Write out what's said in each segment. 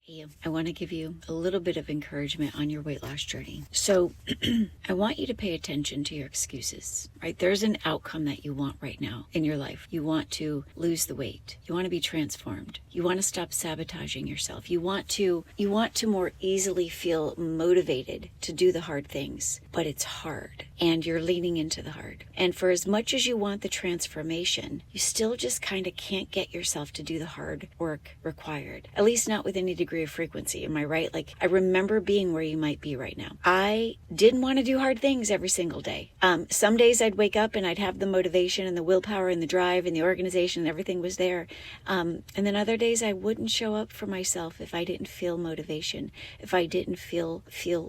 Hey, I want to give you a little bit of encouragement on your weight loss journey. So I want you to pay attention to your excuses, right? There's an outcome that you want right now in your life. You want to lose the weight. You want to be transformed. You want to stop sabotaging yourself. You want to more easily feel motivated to do the hard things, but it's hard and you're leaning into the hard. And for as much as you want the transformation, you still just kind of can't get yourself to do the hard work required, at least not with any degree of frequency. Am I right? Like, I remember being where you might be right now. I didn't want to do hard things every single day. Some days I'd wake up and I'd have the motivation and the willpower and the drive and the organization and everything was there. And then other days I wouldn't show up for myself if I didn't feel motivation, if I didn't feel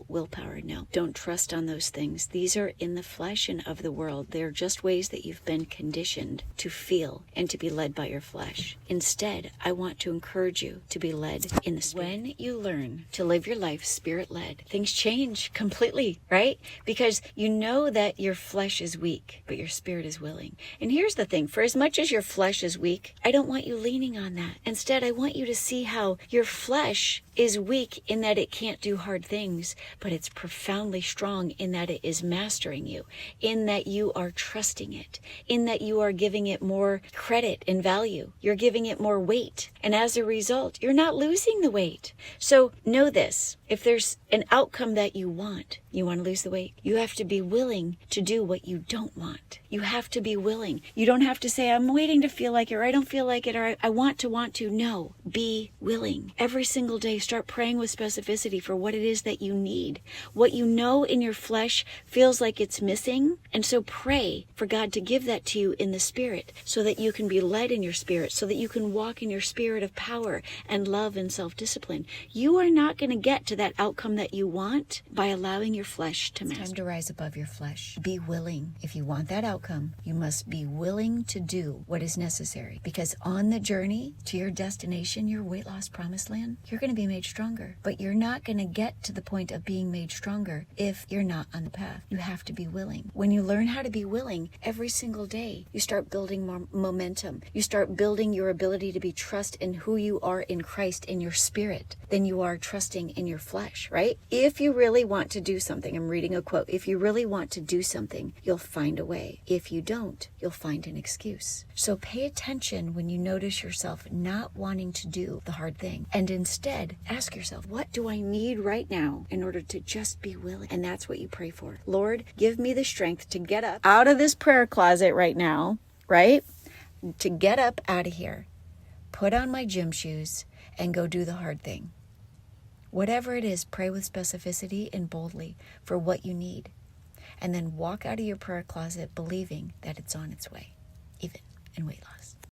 willpower. No, don't trust on those things. These are in the flesh and of the world. They're just ways that you've been conditioned to feel and to be led by your flesh. Instead, I want to encourage you to be led in the Spirit. When you learn to live your life Spirit-led, things change completely, right? Because you know that your flesh is weak, but your spirit is willing. And here's the thing, for as much as your flesh is weak, I don't want you leaning on that. Instead, I want you to see how your flesh is weak in that it can't do hard things, but it's profoundly strong in that it is mastering you, in that you are trusting it, in that you are giving it more credit and value. You're giving it more weight. And as a result, you're not losing the weight. So know this, if there's an outcome that you want to lose the weight, you have to be willing to do what you don't want. You have to be willing. You don't have to say, I'm waiting to feel like it, or I don't feel like it, or I want to. No, be willing. Every single day, start praying with specificity for what it is that you need. What you know in your flesh feels like it's missing. And so pray for God to give that to you in the Spirit so that you can be led in your spirit, so that you can walk in your spirit of power and love and self-discipline. You are not going to get to that outcome that you want by allowing your flesh to master. It's time to rise above your flesh. Be willing. If you want that outcome, you must be willing to do what is necessary. Because on the journey to your destination, your weight loss promised land, you're going to be made stronger. But you're not going to get to the point of being made stronger if you're not on the path. You have to be willing. When you learn how to be willing, every single day, you start building more momentum. You start building your ability to be trust in who you are in Christ, in your spirit, than you are trusting in your flesh, right? If you really want to do something, I'm reading a quote, if you really want to do something, you'll find a way. If you don't, you'll find an excuse. So pay attention when you notice yourself not wanting to do the hard thing. And instead, ask yourself, what do I need right now in order to just be willing? And that's what you pray for. Lord, give me the strength to get up out of this prayer closet right now, right? To get up out of here, put on my gym shoes, and go do the hard thing. Whatever it is, pray with specificity and boldly for what you need. And then walk out of your prayer closet believing that it's on its way, even in weight loss.